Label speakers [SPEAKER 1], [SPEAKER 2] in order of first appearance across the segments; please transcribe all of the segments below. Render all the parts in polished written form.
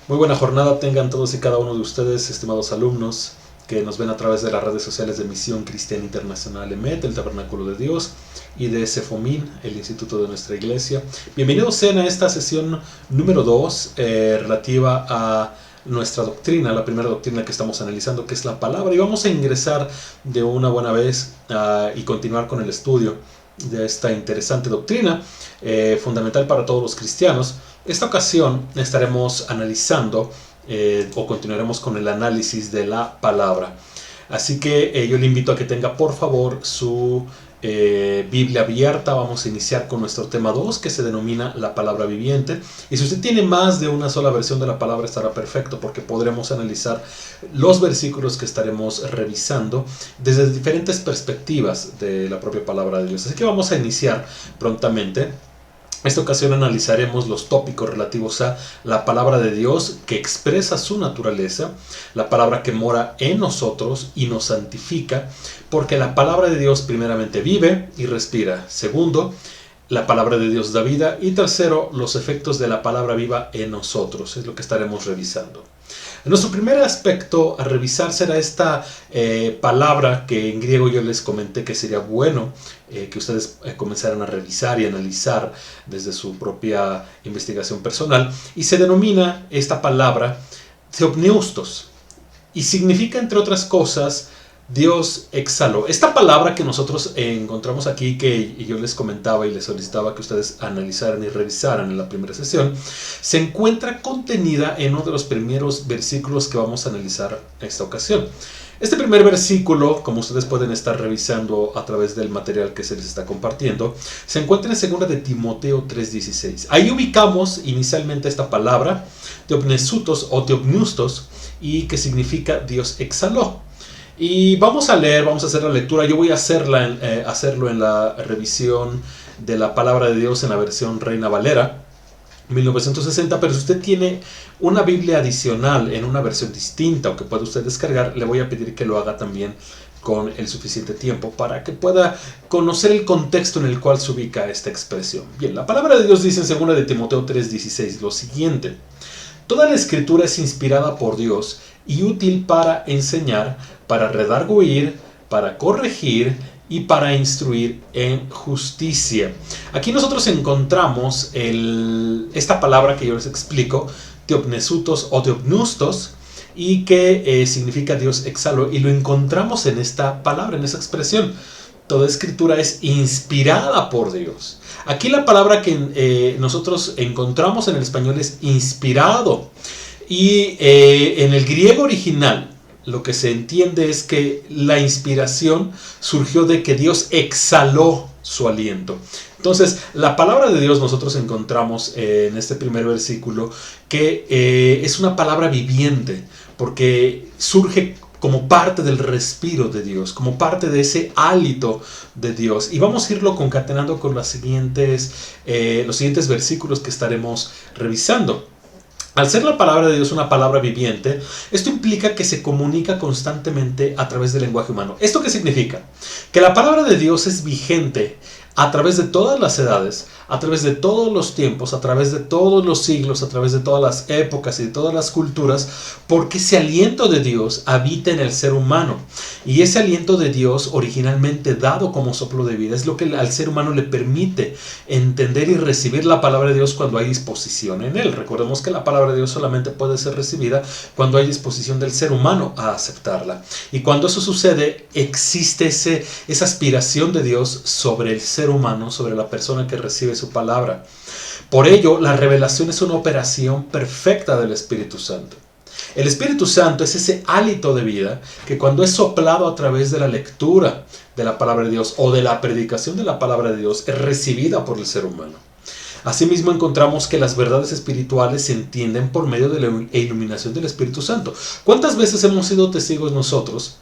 [SPEAKER 1] Muy buena jornada tengan todos y cada uno de ustedes, estimados alumnos, que nos ven a través de las redes sociales de Misión Cristiana Internacional EMET, el Tabernáculo de Dios, y de SEFOMIN, el Instituto de nuestra Iglesia. Bienvenidos sean a esta sesión número 2, relativa a nuestra doctrina, la primera doctrina que estamos analizando, que es la palabra, y vamos a ingresar de una buena vez y continuar con el estudio de esta interesante doctrina, fundamental para todos los cristianos. Esta ocasión estaremos analizando o continuaremos con el análisis de la palabra. Así que yo le invito a que tenga por favor su Biblia abierta. Vamos a iniciar con nuestro tema 2, que se denomina la palabra viviente. Y si usted tiene más de una sola versión de la palabra, estará perfecto, porque podremos analizar los versículos que estaremos revisando desde diferentes perspectivas de la propia palabra de Dios. Así que vamos a iniciar prontamente. Esta ocasión analizaremos los tópicos relativos a la palabra de Dios que expresa su naturaleza, la palabra que mora en nosotros y nos santifica, porque la palabra de Dios primeramente vive y respira. Segundo, la palabra de Dios da vida. Y tercero, los efectos de la palabra viva en nosotros. Es lo que estaremos revisando. Nuestro primer aspecto a revisar será esta palabra que en griego yo les comenté que sería bueno que ustedes comenzaran a revisar y analizar desde su propia investigación personal. Y se denomina esta palabra theopneustos. Y significa, entre otras cosas, Dios exhaló. Esta palabra que nosotros encontramos aquí, que yo les comentaba y les solicitaba que ustedes analizaran y revisaran en la primera sesión, se encuentra contenida en uno de los primeros versículos que vamos a analizar en esta ocasión. Este primer versículo, como ustedes pueden estar revisando a través del material que se les está compartiendo, se encuentra en 2 de Timoteo 3:16. Ahí ubicamos inicialmente esta palabra, theopneustos o theopneustos, y que significa Dios exhaló. Y vamos a leer, vamos a hacer la lectura. Yo voy a hacerlo en la revisión de la palabra de Dios en la versión Reina Valera 1960, pero si usted tiene una Biblia adicional en una versión distinta o que puede usted descargar, le voy a pedir que lo haga también con el suficiente tiempo para que pueda conocer el contexto en el cual se ubica esta expresión. Bien, la palabra de Dios dice en 2 de Timoteo 3:16 lo siguiente: toda la escritura es inspirada por Dios y útil para enseñar, para redarguir, para corregir y para instruir en justicia. Aquí nosotros encontramos esta palabra que yo les explico, theopneustos o theopneustos, y que significa Dios exhaló, y lo encontramos en esta palabra, en esta expresión. Toda escritura es inspirada por Dios. Aquí la palabra que nosotros encontramos en el español es inspirado. Y en el griego original lo que se entiende es que la inspiración surgió de que Dios exhaló su aliento. Entonces, la palabra de Dios nosotros encontramos en este primer versículo que es una palabra viviente, porque surge como parte del respiro de Dios, como parte de ese hálito de Dios. Y vamos a irlo concatenando con los siguientes versículos que estaremos revisando. Al ser la palabra de Dios una palabra viviente, esto implica que se comunica constantemente a través del lenguaje humano. ¿Esto qué significa? Que la palabra de Dios es vigente a través de todas las edades, a través de todos los tiempos, a través de todos los siglos, a través de todas las épocas y de todas las culturas, porque ese aliento de Dios habita en el ser humano. Y ese aliento de Dios, originalmente dado como soplo de vida, es lo que al ser humano le permite entender y recibir la palabra de Dios cuando hay disposición en él. Recordemos que la palabra de Dios solamente puede ser recibida cuando hay disposición del ser humano a aceptarla. Y cuando eso sucede, existe esa aspiración de Dios sobre el ser humano, sobre la persona que recibe su palabra. Por ello, la revelación es una operación perfecta del Espíritu Santo. El Espíritu Santo es ese hálito de vida que cuando es soplado a través de la lectura de la palabra de Dios o de la predicación de la palabra de Dios, es recibida por el ser humano. Asimismo, encontramos que las verdades espirituales se entienden por medio de la iluminación del Espíritu Santo. ¿Cuántas veces hemos sido testigos nosotros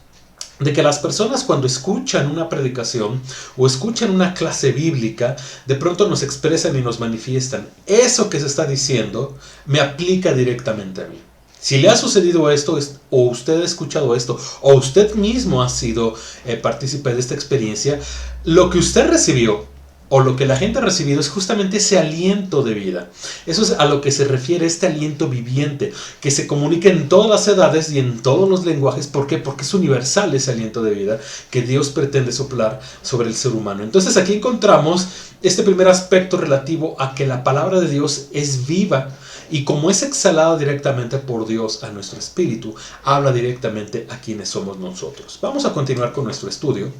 [SPEAKER 1] de que las personas, cuando escuchan una predicación o escuchan una clase bíblica, de pronto nos expresan y nos manifiestan: eso que se está diciendo me aplica directamente a mí? Si le ha sucedido esto, o usted ha escuchado esto, o usted mismo ha sido partícipe de esta experiencia, lo que usted recibió o lo que la gente ha recibido es justamente ese aliento de vida. Eso es a lo que se refiere este aliento viviente, que se comunica en todas las edades y en todos los lenguajes. ¿Por qué? Porque es universal ese aliento de vida que Dios pretende soplar sobre el ser humano. Entonces aquí encontramos este primer aspecto relativo a que la palabra de Dios es viva, y como es exhalada directamente por Dios a nuestro espíritu, habla directamente a quienes somos nosotros. Vamos a continuar con nuestro estudio.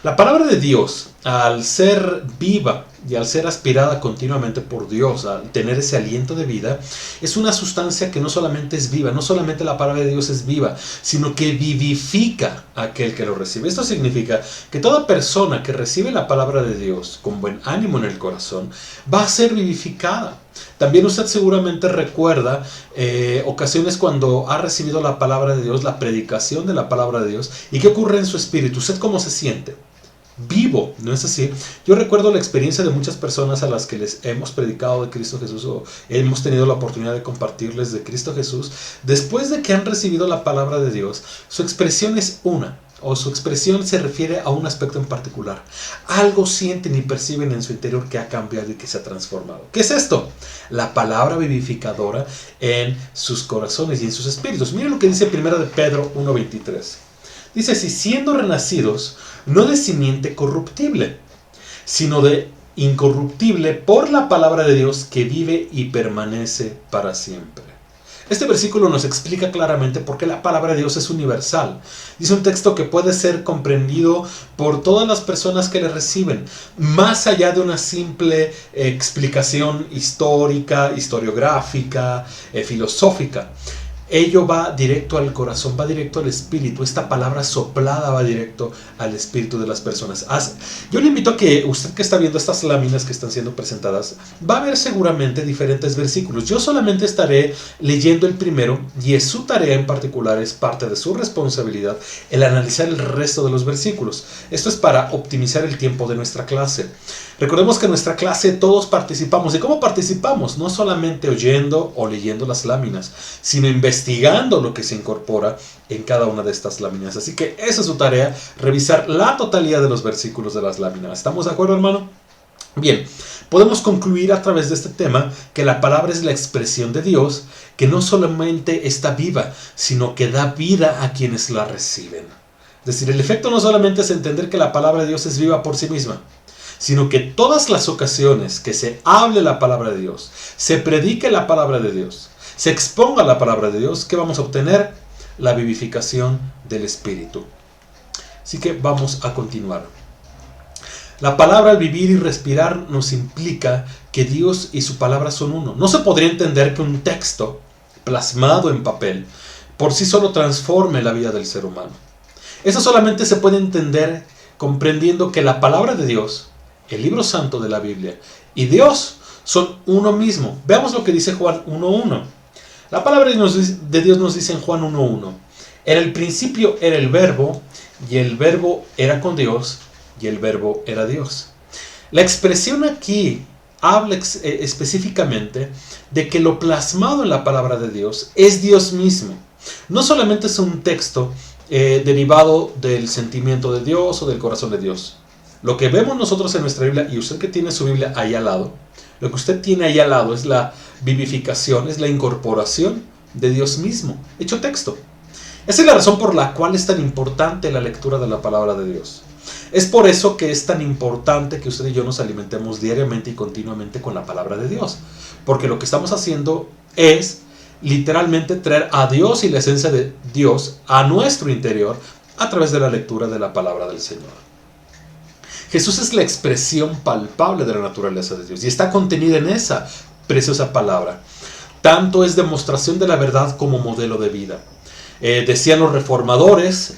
[SPEAKER 1] La palabra de Dios, al ser viva y al ser aspirada continuamente por Dios, al tener ese aliento de vida, es una sustancia que no solamente es viva, no solamente la palabra de Dios es viva, sino que vivifica a aquel que lo recibe. Esto significa que toda persona que recibe la palabra de Dios con buen ánimo en el corazón va a ser vivificada. También usted seguramente recuerda ocasiones cuando ha recibido la palabra de Dios, la predicación de la palabra de Dios, y qué ocurre en su espíritu. ¿Usted cómo se siente? Vivo, ¿no es así? Yo recuerdo la experiencia de muchas personas a las que les hemos predicado de Cristo Jesús, o hemos tenido la oportunidad de compartirles de Cristo Jesús. Después de que han recibido la palabra de Dios, su expresión es una, o su expresión se refiere a un aspecto en particular. Algo sienten y perciben en su interior que ha cambiado y que se ha transformado. ¿Qué es esto? La palabra vivificadora en sus corazones y en sus espíritus. Miren lo que dice 1 de Pedro 1:23. Dice así: siendo renacidos, no de simiente corruptible, sino de incorruptible por la palabra de Dios que vive y permanece para siempre. Este versículo nos explica claramente por qué la palabra de Dios es universal. Dice un texto que puede ser comprendido por todas las personas que le reciben, más allá de una simple explicación histórica, historiográfica, filosófica. Ello va directo al corazón, va directo al espíritu. Esta palabra soplada va directo al espíritu de las personas. Yo le invito a que usted que está viendo estas láminas que están siendo presentadas, va a ver seguramente diferentes versículos. Yo solamente estaré leyendo el primero, y es su tarea en particular, es parte de su responsabilidad el analizar el resto de los versículos. Esto es para optimizar el tiempo de nuestra clase. Recordemos que en nuestra clase todos participamos. ¿Y cómo participamos? No solamente oyendo o leyendo las láminas, sino investigando lo que se incorpora en cada una de estas láminas. Así que esa es su tarea, revisar la totalidad de los versículos de las láminas. ¿Estamos de acuerdo, hermano? Bien, podemos concluir a través de este tema que la palabra es la expresión de Dios, que no solamente está viva, sino que da vida a quienes la reciben. Es decir, el efecto no solamente es entender que la palabra de Dios es viva por sí misma, sino que todas las ocasiones que se hable la palabra de Dios, se predique la palabra de Dios, se exponga la palabra de Dios, ¿qué vamos a obtener? La vivificación del Espíritu. Así que vamos a continuar. La palabra al vivir y respirar nos implica que Dios y su palabra son uno. No se podría entender que un texto plasmado en papel por sí solo transforme la vida del ser humano. Eso solamente se puede entender comprendiendo que la palabra de Dios, el libro santo de la Biblia, y Dios son uno mismo. Veamos lo que dice Juan 1:1. La palabra de Dios nos dice en Juan 1:1: en el principio era el verbo, y el verbo era con Dios, y el verbo era Dios. La expresión aquí habla específicamente de que lo plasmado en la palabra de Dios es Dios mismo. No solamente es un texto derivado del sentimiento de Dios o del corazón de Dios. Lo que vemos nosotros en nuestra Biblia, y usted que tiene su Biblia ahí al lado, lo que usted tiene ahí al lado es la vivificación, es la incorporación de Dios mismo, hecho texto. Esa es la razón por la cual es tan importante la lectura de la palabra de Dios. Es por eso que es tan importante que usted y yo nos alimentemos diariamente y continuamente con la palabra de Dios. Porque lo que estamos haciendo es literalmente traer a Dios y la esencia de Dios a nuestro interior a través de la lectura de la palabra del Señor. Jesús es la expresión palpable de la naturaleza de Dios y está contenida en esa preciosa palabra. Tanto es demostración de la verdad como modelo de vida. Decían los reformadores,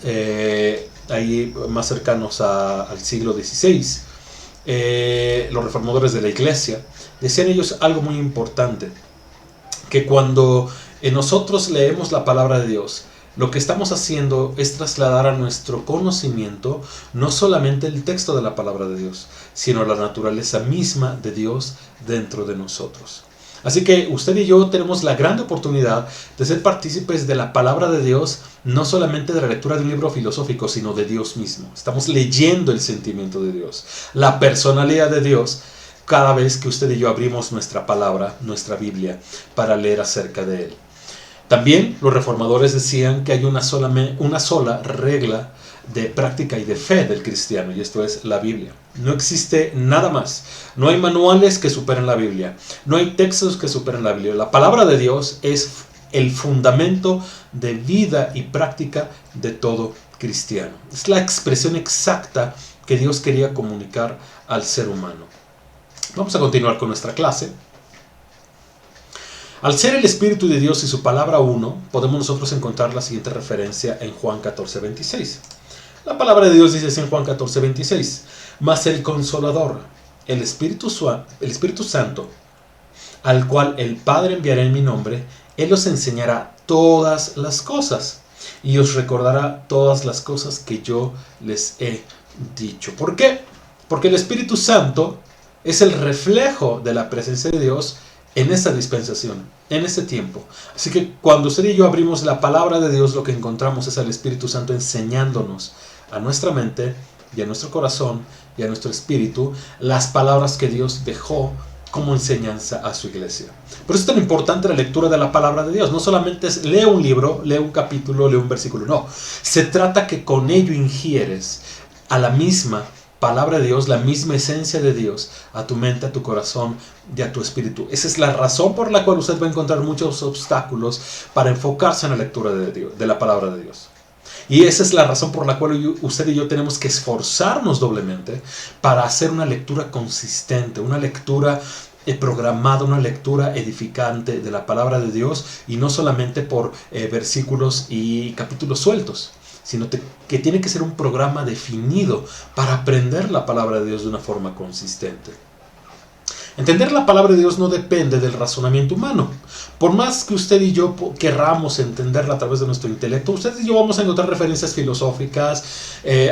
[SPEAKER 1] ahí más cercanos al siglo XVI, los reformadores de la iglesia, decían ellos algo muy importante, que cuando nosotros leemos la palabra de Dios, lo que estamos haciendo es trasladar a nuestro conocimiento no solamente el texto de la palabra de Dios, sino la naturaleza misma de Dios dentro de nosotros. Así que usted y yo tenemos la gran oportunidad de ser partícipes de la palabra de Dios, no solamente de la lectura de un libro filosófico, sino de Dios mismo. Estamos leyendo el sentimiento de Dios, la personalidad de Dios, cada vez que usted y yo abrimos nuestra palabra, nuestra Biblia, para leer acerca de Él. También los reformadores decían que hay una sola regla de práctica y de fe del cristiano, y esto es la Biblia. No existe nada más. No hay manuales que superen la Biblia. No hay textos que superen la Biblia. La palabra de Dios es el fundamento de vida y práctica de todo cristiano. Es la expresión exacta que Dios quería comunicar al ser humano. Vamos a continuar con nuestra clase. Al ser el Espíritu de Dios y su palabra uno, podemos nosotros encontrar la siguiente referencia en Juan 14:26. La palabra de Dios dice así en Juan 14:26: mas el Consolador, el Espíritu Santo, al cual el Padre enviará en mi nombre, Él os enseñará todas las cosas y os recordará todas las cosas que yo les he dicho. ¿Por qué? Porque el Espíritu Santo es el reflejo de la presencia de Dios en esta dispensación, en este tiempo. Así que cuando usted y yo abrimos la palabra de Dios, lo que encontramos es al Espíritu Santo enseñándonos a nuestra mente y a nuestro corazón y a nuestro espíritu las palabras que Dios dejó como enseñanza a su iglesia. Por eso es tan importante la lectura de la palabra de Dios. No solamente es lee un libro, lee un capítulo, lee un versículo. No, se trata que con ello ingieres a la misma palabra de Dios, la misma esencia de Dios, a tu mente, a tu corazón y a tu espíritu. Esa es la razón por la cual usted va a encontrar muchos obstáculos para enfocarse en la lectura de Dios, de la palabra de Dios. Y esa es la razón por la cual usted y yo tenemos que esforzarnos doblemente para hacer una lectura consistente, una lectura programada, una lectura edificante de la palabra de Dios, y no solamente por versículos y capítulos sueltos, sino que tiene que ser un programa definido para aprender la palabra de Dios de una forma consistente. Entender la palabra de Dios no depende del razonamiento humano. Por más que usted y yo querramos entenderla a través de nuestro intelecto, usted y yo vamos a encontrar referencias filosóficas,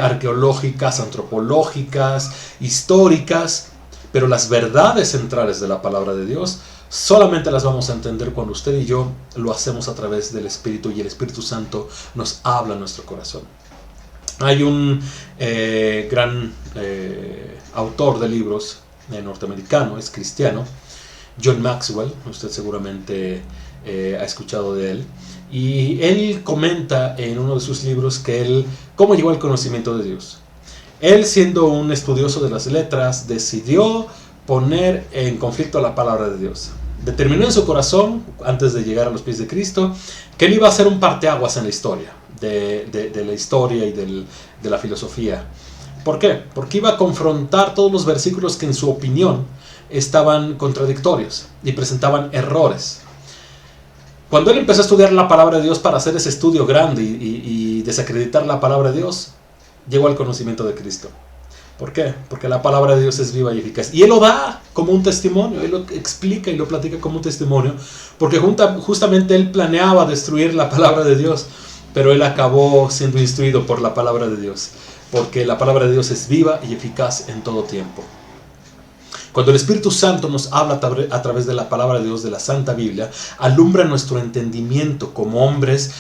[SPEAKER 1] arqueológicas, antropológicas, históricas, pero las verdades centrales de la palabra de Dios solamente las vamos a entender cuando usted y yo lo hacemos a través del Espíritu, y el Espíritu Santo nos habla en nuestro corazón. Hay un gran autor de libros norteamericano, es cristiano, John Maxwell, usted seguramente ha escuchado de él, y él comenta en uno de sus libros que él, cómo llegó al conocimiento de Dios. Él, siendo un estudioso de las letras, decidió poner en conflicto la palabra de Dios. Determinó en su corazón, antes de llegar a los pies de Cristo, que él iba a ser un parteaguas en la historia, de la historia y de la filosofía. ¿Por qué? Porque iba a confrontar todos los versículos que en su opinión estaban contradictorios y presentaban errores. Cuando él empezó a estudiar la palabra de Dios para hacer ese estudio grande y desacreditar la palabra de Dios, llegó al conocimiento de Cristo. ¿Por qué? Porque la palabra de Dios es viva y eficaz. Y él lo da como un testimonio, él lo explica y lo platica como un testimonio, porque justamente él planeaba destruir la palabra de Dios, pero él acabó siendo instruido por la palabra de Dios, porque la palabra de Dios es viva y eficaz en todo tiempo. Cuando el Espíritu Santo nos habla a través de la palabra de Dios, de la Santa Biblia, alumbra nuestro entendimiento como hombres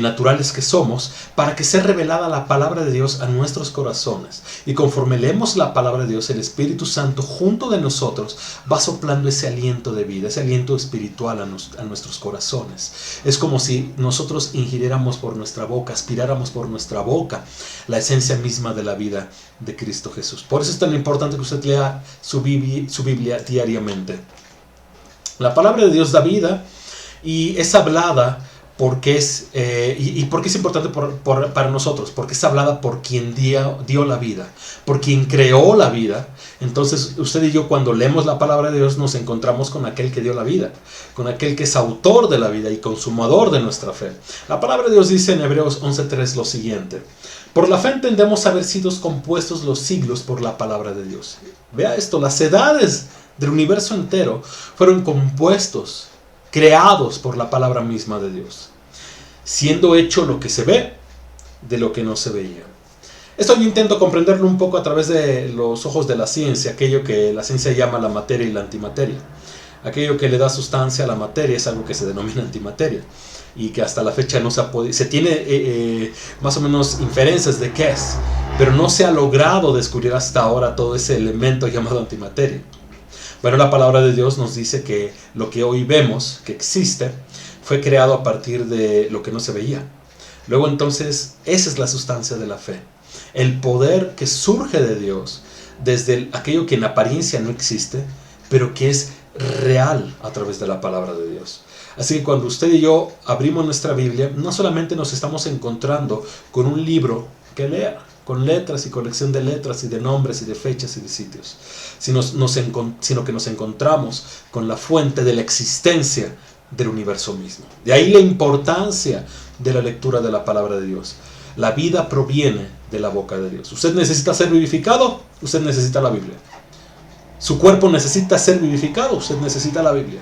[SPEAKER 1] naturales que somos, para que sea revelada la palabra de Dios a nuestros corazones. Y conforme leemos la palabra de Dios, el Espíritu Santo junto de nosotros va soplando ese aliento de vida, ese aliento espiritual a nuestros corazones. Es como si nosotros ingiriéramos por nuestra boca, aspiráramos por nuestra boca la esencia misma de la vida de Cristo Jesús. Por eso es tan importante que usted lea su Biblia diariamente. La palabra de Dios da vida y es hablada porque es porque es importante para nosotros, porque es hablada por quien dio la vida, por quien creó la vida. Entonces usted y yo, cuando leemos la palabra de Dios, nos encontramos con aquel que dio la vida, con aquel que es autor de la vida y consumador de nuestra fe. La palabra de Dios dice en Hebreos 11:3 lo siguiente: por la fe entendemos haber sido compuestos los siglos por la palabra de Dios. Vea esto, las edades del universo entero fueron compuestos, creados por la palabra misma de Dios, siendo hecho lo que se ve de lo que no se veía. Esto yo intento comprenderlo un poco a través de los ojos de la ciencia, aquello que la ciencia llama la materia y la antimateria. Aquello que le da sustancia a la materia es algo que se denomina antimateria y que hasta la fecha no se ha podido, se tiene más o menos inferencias de qué es, pero no se ha logrado descubrir hasta ahora todo ese elemento llamado antimateria. Bueno, la palabra de Dios nos dice que lo que hoy vemos, que existe, fue creado a partir de lo que no se veía. Luego entonces, esa es la sustancia de la fe. El poder que surge de Dios desde aquello que en apariencia no existe, pero que es real a través de la palabra de Dios. Así que cuando usted y yo abrimos nuestra Biblia, no solamente nos estamos encontrando con un libro que leer, con letras y colección de letras y de nombres y de fechas y de sitios, sino que nos encontramos con la fuente de la existencia del universo mismo. De ahí la importancia de la lectura de la palabra de Dios. La vida proviene de la boca de Dios. Usted necesita ser vivificado, usted necesita la Biblia. Su cuerpo necesita ser vivificado, usted necesita la Biblia.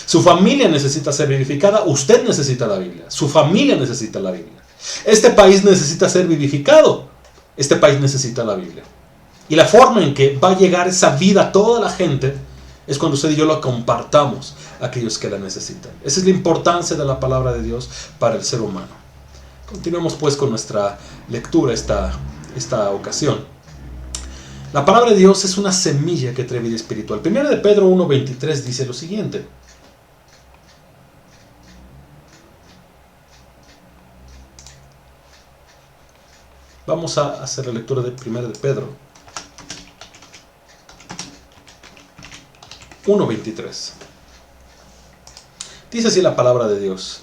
[SPEAKER 1] Su familia necesita ser vivificada, usted necesita la Biblia. Su familia necesita la Biblia. Este país necesita ser vivificado, este país necesita la Biblia. Y la forma en que va a llegar esa vida a toda la gente es cuando usted y yo la compartamos a aquellos que la necesitan. Esa es la importancia de la palabra de Dios para el ser humano. Continuamos pues con nuestra lectura esta ocasión. La palabra de Dios es una semilla que trae vida espiritual. 1 de Pedro 1:23 dice lo siguiente. Vamos a hacer la lectura de 1 de Pedro 1:23. Dice así la palabra de Dios.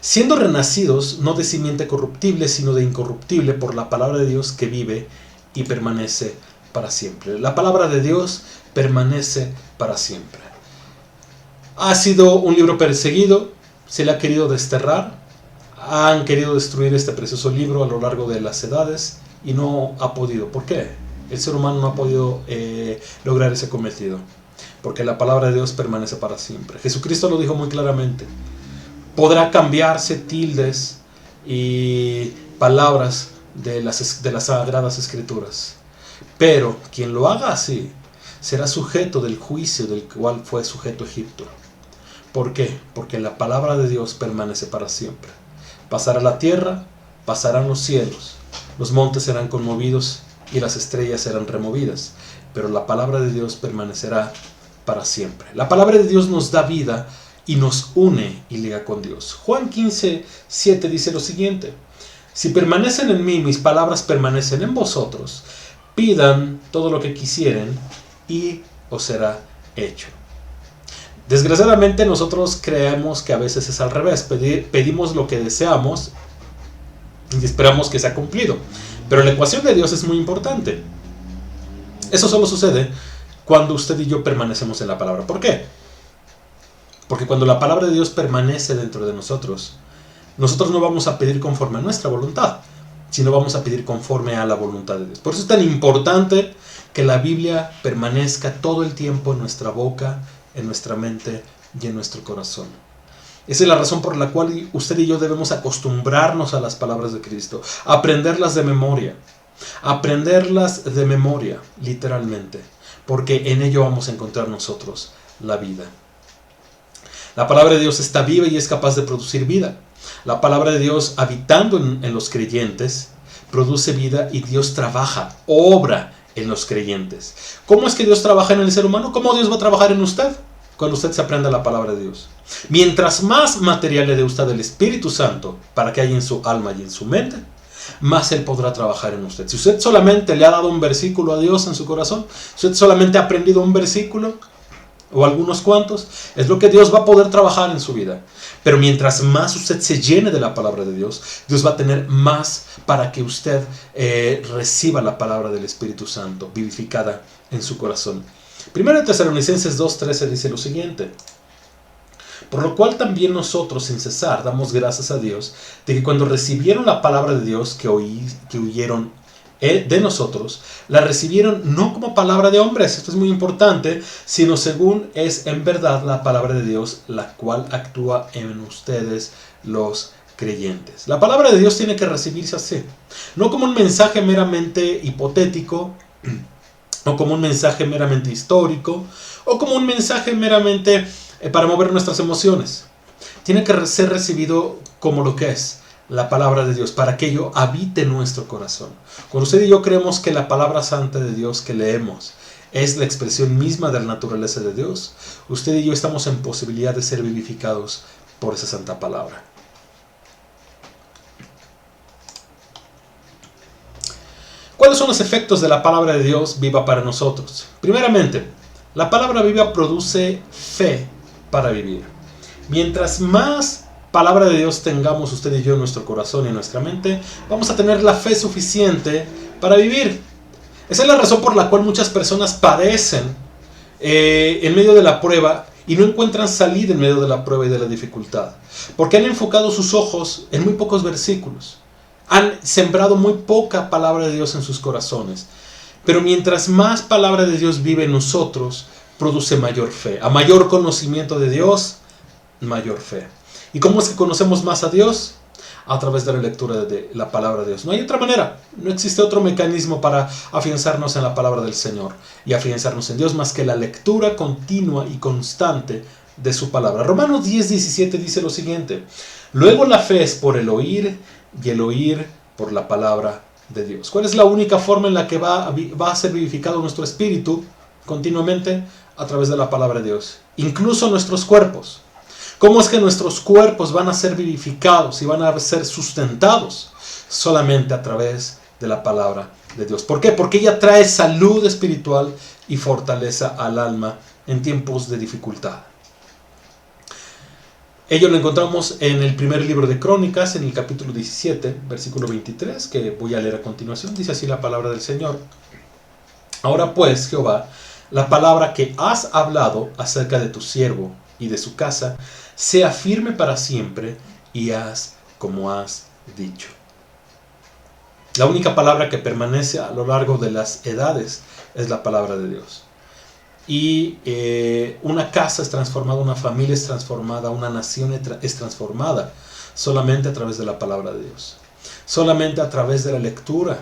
[SPEAKER 1] Siendo renacidos, no de simiente corruptible, sino de incorruptible, por la palabra de Dios que vive y permanece para siempre. La palabra de Dios permanece para siempre. Ha sido un libro perseguido, se le ha querido desterrar, han querido destruir este precioso libro a lo largo de las edades y no ha podido. ¿Por qué? El ser humano no ha podido lograr ese cometido. Porque la palabra de Dios permanece para siempre. Jesucristo lo dijo muy claramente. Podrá cambiarse tildes y palabras de las sagradas escrituras, pero quien lo haga así será sujeto del juicio del cual fue sujeto Egipto. ¿Por qué? Porque la palabra de Dios permanece para siempre. Pasará la tierra, pasarán los cielos, los montes serán conmovidos y las estrellas serán removidas, pero la palabra de Dios permanecerá para siempre. La palabra de Dios nos da vida y nos une y liga con Dios. Juan 15:7 dice lo siguiente. Si permanecen en mí, mis palabras permanecen en vosotros, pidan todo lo que quisieren y os será hecho. Desgraciadamente nosotros creemos que a veces es al revés. Pedimos lo que deseamos y esperamos que sea cumplido. Pero la ecuación de Dios es muy importante. Eso solo sucede cuando usted y yo permanecemos en la palabra. ¿Por qué? Porque cuando la palabra de Dios permanece dentro de nosotros no vamos a pedir conforme a nuestra voluntad, sino vamos a pedir conforme a la voluntad de Dios. Por eso es tan importante que la Biblia permanezca todo el tiempo en nuestra boca, en nuestra mente y en nuestro corazón. Esa es la razón por la cual usted y yo debemos acostumbrarnos a las palabras de Cristo, aprenderlas de memoria, literalmente, porque en ello vamos a encontrar nosotros la vida. La palabra de Dios está viva y es capaz de producir vida. La palabra de Dios, habitando en los creyentes, produce vida y Dios trabaja, obra en los creyentes. ¿Cómo es que Dios trabaja en el ser humano? ¿Cómo Dios va a trabajar en usted? Cuando usted se aprenda la palabra de Dios. Mientras más material le dé usted el Espíritu Santo para que haya en su alma y en su mente, más Él podrá trabajar en usted. Si usted solamente le ha dado un versículo a Dios en su corazón, si usted solamente ha aprendido un versículo o algunos cuantos, es lo que Dios va a poder trabajar en su vida. Pero mientras más usted se llene de la palabra de Dios, Dios va a tener más para que usted reciba la palabra del Espíritu Santo vivificada en su corazón. 1 Tesalonicenses 2:13 dice lo siguiente. Por lo cual también nosotros sin cesar damos gracias a Dios de que cuando recibieron la palabra de Dios que oyeron de nosotros, la recibieron no como palabra de hombres, esto es muy importante, sino según es en verdad la palabra de Dios, la cual actúa en ustedes los creyentes. La palabra de Dios tiene que recibirse así, no como un mensaje meramente hipotético, o como un mensaje meramente histórico, o como un mensaje meramente para mover nuestras emociones. Tiene que ser recibido como lo que es la palabra de Dios, para que ello habite en nuestro corazón. Cuando usted y yo creemos que la palabra santa de Dios que leemos es la expresión misma de la naturaleza de Dios, usted y yo estamos en posibilidad de ser vivificados por esa santa palabra. ¿Cuáles son los efectos de la palabra de Dios viva para nosotros? Primeramente, la palabra viva produce fe para vivir. Mientras más palabra de Dios tengamos usted y yo en nuestro corazón y en nuestra mente, vamos a tener la fe suficiente para vivir. Esa es la razón por la cual muchas personas padecen en medio de la prueba y no encuentran salida en medio de la prueba y de la dificultad. Porque han enfocado sus ojos en muy pocos versículos. Han sembrado muy poca palabra de Dios en sus corazones. Pero mientras más palabra de Dios vive en nosotros, produce mayor fe. A mayor conocimiento de Dios, mayor fe. ¿Y cómo es que conocemos más a Dios? A través de la lectura de la palabra de Dios. No hay otra manera. No existe otro mecanismo para afianzarnos en la palabra del Señor y afianzarnos en Dios más que la lectura continua y constante de su palabra. Romanos 10:17 dice lo siguiente: luego la fe es por el oír y el oír por la palabra de Dios. ¿Cuál es la única forma en la que va a ser vivificado nuestro espíritu continuamente? A través de la palabra de Dios. Incluso nuestros cuerpos. ¿Cómo es que nuestros cuerpos van a ser vivificados y van a ser sustentados? Solamente a través de la palabra de Dios. ¿Por qué? Porque ella trae salud espiritual y fortaleza al alma en tiempos de dificultad. Ello lo encontramos en el primer libro de Crónicas, en el capítulo 17, versículo 23, que voy a leer a continuación. Dice así la palabra del Señor: ahora pues, Jehová, la palabra que has hablado acerca de tu siervo y de su casa, sea firme para siempre, y haz como has dicho. La única palabra que permanece a lo largo de las edades es la palabra de Dios. Y una casa es transformada, una familia es transformada, una nación es transformada solamente a través de la palabra de Dios. Solamente a través de la lectura,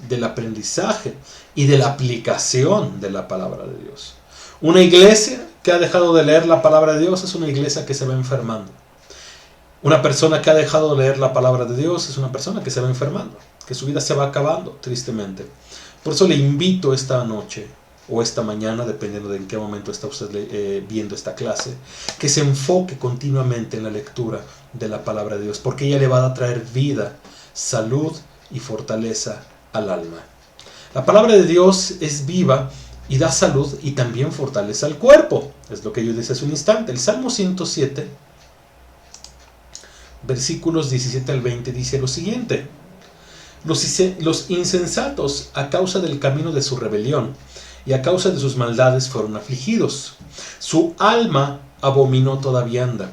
[SPEAKER 1] del aprendizaje y de la aplicación de la palabra de Dios. Una iglesia que ha dejado de leer la palabra de Dios es una iglesia que se va enfermando. Una persona que ha dejado de leer la palabra de Dios es una persona que se va enfermando, que su vida se va acabando, tristemente. Por eso le invito esta noche o esta mañana, dependiendo de en qué momento está usted viendo esta clase, que se enfoque continuamente en la lectura de la palabra de Dios, porque ella le va a traer vida, salud y fortaleza al alma. La palabra de Dios es viva y da salud y también fortalece al cuerpo. Es lo que yo dije hace un instante. El Salmo 107, versículos 17 al 20, dice lo siguiente: los insensatos, a causa del camino de su rebelión y a causa de sus maldades, fueron afligidos. Su alma abominó toda vianda,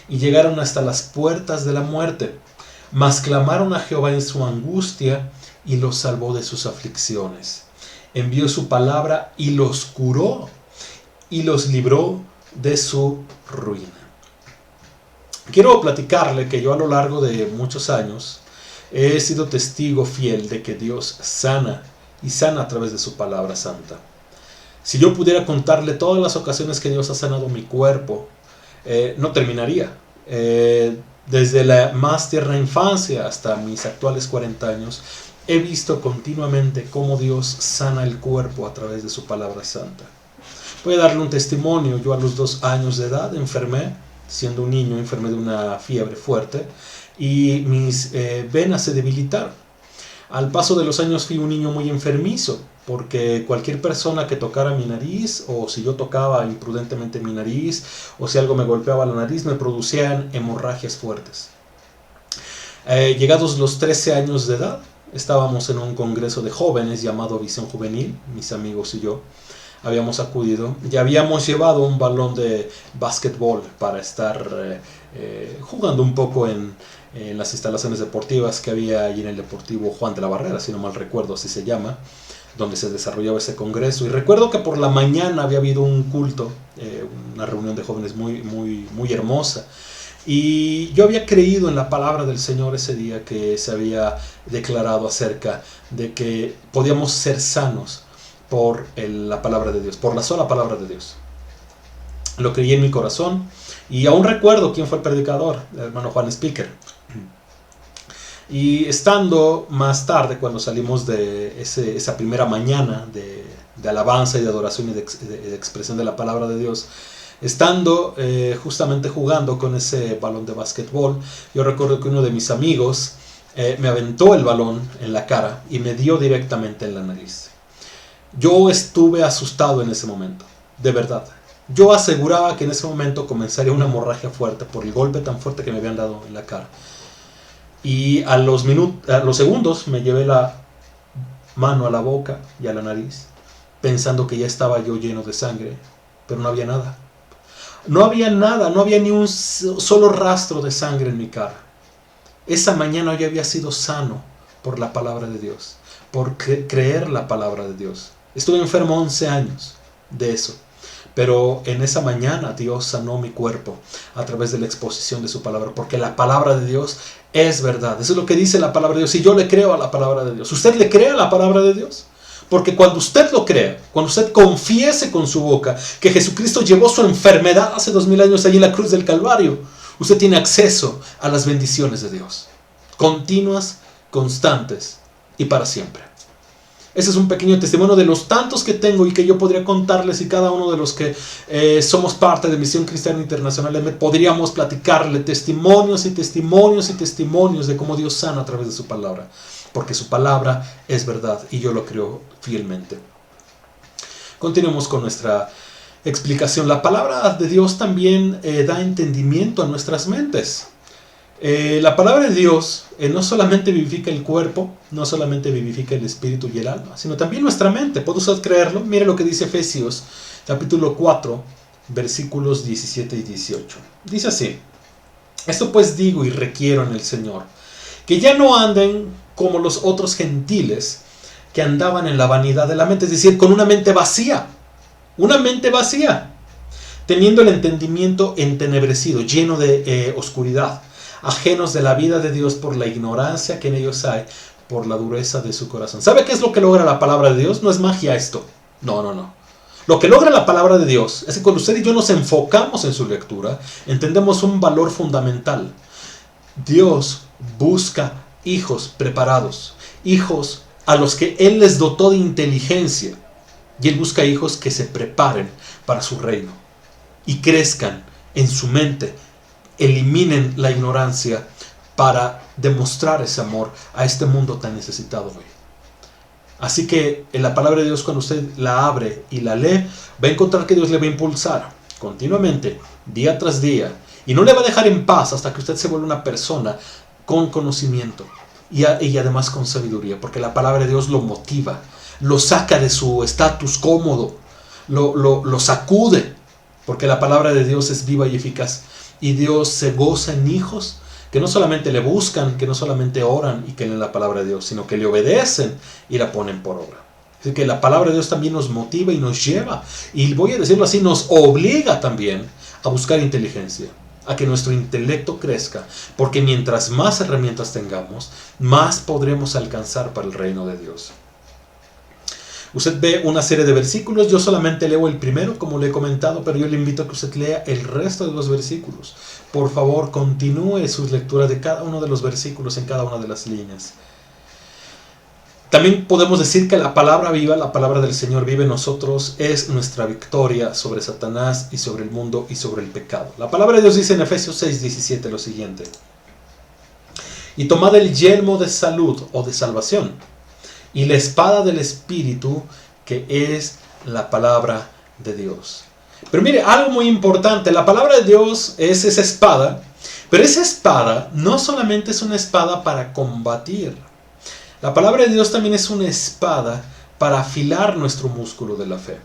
[SPEAKER 1] y llegaron hasta las puertas de la muerte. Mas clamaron a Jehová en su angustia, y los salvó de sus aflicciones. Envió su palabra y los curó, y los libró de su ruina. Quiero platicarle que yo a lo largo de muchos años he sido testigo fiel de que Dios sana, y sana a través de su palabra santa. Si yo pudiera contarle todas las ocasiones que Dios ha sanado mi cuerpo, no terminaría. Desde la más tierna infancia hasta mis actuales 40 años, he visto continuamente cómo Dios sana el cuerpo a través de su palabra santa. Voy a darle un testimonio. Yo a los 2 años de edad enfermé, siendo un niño, enfermé de una fiebre fuerte y mis venas se debilitaron. Al paso de los años fui un niño muy enfermizo, porque cualquier persona que tocara mi nariz, o si yo tocaba imprudentemente mi nariz, o si algo me golpeaba la nariz, me producían hemorragias fuertes. Llegados los 13 años de edad, estábamos en un congreso de jóvenes llamado Visión Juvenil, mis amigos y yo habíamos acudido y habíamos llevado un balón de básquetbol para estar jugando un poco en las instalaciones deportivas que había allí en el Deportivo Juan de la Barrera, si no mal recuerdo, así se llama, donde se desarrollaba ese congreso. Y recuerdo que por la mañana había habido un culto, una reunión de jóvenes muy hermosa. Y yo había creído en la palabra del Señor ese día, que se había declarado acerca de que podíamos ser sanos por la palabra de Dios, por la sola palabra de Dios. Lo creí en mi corazón y aún recuerdo quién fue el predicador, el hermano Juan Speaker. Y estando más tarde, cuando salimos de esa primera mañana de alabanza y de adoración y de expresión de la palabra de Dios, estando justamente jugando con ese balón de básquetbol, yo recuerdo que uno de mis amigos me aventó el balón en la cara y me dio directamente en la nariz. Yo estuve asustado en ese momento, de verdad. Yo aseguraba que en ese momento comenzaría una hemorragia fuerte por el golpe tan fuerte que me habían dado en la cara. Y a los segundos me llevé la mano a la boca y a la nariz, pensando que ya estaba yo lleno de sangre, pero no había nada. No había nada, no había ni un solo rastro de sangre en mi cara. Esa mañana yo había sido sano por la palabra de Dios, por creer la palabra de Dios. Estuve enfermo 11 años de eso. Pero en esa mañana Dios sanó mi cuerpo a través de la exposición de su palabra, porque la palabra de Dios es verdad. Eso es lo que dice la palabra de Dios, y yo le creo a la palabra de Dios. ¿Usted le cree a la palabra de Dios? Porque cuando usted lo crea, cuando usted confiese con su boca que Jesucristo llevó su enfermedad hace 2000 años allí en la cruz del Calvario, usted tiene acceso a las bendiciones de Dios, continuas, constantes y para siempre. Ese es un pequeño testimonio de los tantos que tengo y que yo podría contarles, y cada uno de los que somos parte de Misión Cristiana Internacional podríamos platicarle testimonios y testimonios y testimonios de cómo Dios sana a través de su palabra, porque su palabra es verdad y yo lo creo fielmente. Continuemos con nuestra explicación. La palabra de Dios también da entendimiento a nuestras mentes. La palabra de Dios no solamente vivifica el cuerpo, no solamente vivifica el espíritu y el alma, sino también nuestra mente. ¿Puede usted creerlo? Mire lo que dice Efesios, capítulo 4, versículos 17 y 18. Dice así: esto pues digo y requiero en el Señor, que ya no anden como los otros gentiles que andaban en la vanidad de la mente, es decir, con una mente vacía, teniendo el entendimiento entenebrecido, lleno de oscuridad, ajenos de la vida de Dios por la ignorancia que en ellos hay, por la dureza de su corazón. ¿Sabe qué es lo que logra la palabra de Dios? No es magia esto. No. Lo que logra la palabra de Dios es que cuando usted y yo nos enfocamos en su lectura, entendemos un valor fundamental. Dios busca hijos preparados, hijos a los que Él les dotó de inteligencia, y Él busca hijos que se preparen para su reino y crezcan en su mente, eliminen la ignorancia para demostrar ese amor a este mundo tan necesitado hoy. Así que en la palabra de Dios, cuando usted la abre y la lee, va a encontrar que Dios le va a impulsar continuamente, día tras día, y no le va a dejar en paz hasta que usted se vuelva una persona con conocimiento y además con sabiduría, porque la palabra de Dios lo motiva, lo saca de su estatus cómodo, lo sacude, porque la palabra de Dios es viva y eficaz. Y Dios se goza en hijos que no solamente le buscan, que no solamente oran y que leen la palabra de Dios, sino que le obedecen y la ponen por obra. Así que la palabra de Dios también nos motiva y nos lleva, y voy a decirlo así, nos obliga también a buscar inteligencia, a que nuestro intelecto crezca, porque mientras más herramientas tengamos, más podremos alcanzar para el reino de Dios. Usted ve una serie de versículos, yo solamente leo el primero, como le he comentado, pero yo le invito a que usted lea el resto de los versículos. Por favor, continúe sus lecturas de cada uno de los versículos en cada una de las líneas. También podemos decir que la palabra viva, la palabra del Señor vive en nosotros, es nuestra victoria sobre Satanás y sobre el mundo y sobre el pecado. La palabra de Dios dice en Efesios 6:17 lo siguiente: y tomad el yelmo de salud o de salvación, y la espada del Espíritu, que es la palabra de Dios. Pero mire, algo muy importante, la palabra de Dios es esa espada, pero esa espada no solamente es una espada para combatir. La palabra de Dios también es una espada para afilar nuestro músculo de la fe.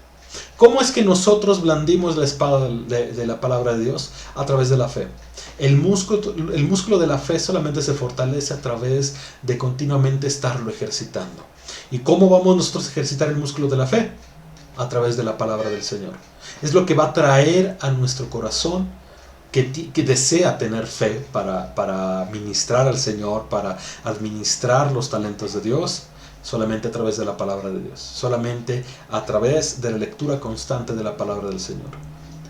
[SPEAKER 1] ¿Cómo es que nosotros blandimos la espada de la palabra de Dios? A través de la fe. El músculo de la fe solamente se fortalece a través de continuamente estarlo ejercitando. ¿Y cómo vamos nosotros a ejercitar el músculo de la fe? A través de la palabra del Señor. Es lo que va a traer a nuestro corazón que desea tener fe para ministrar al Señor, para administrar los talentos de Dios, solamente a través de la palabra de Dios, solamente a través de la lectura constante de la palabra del Señor.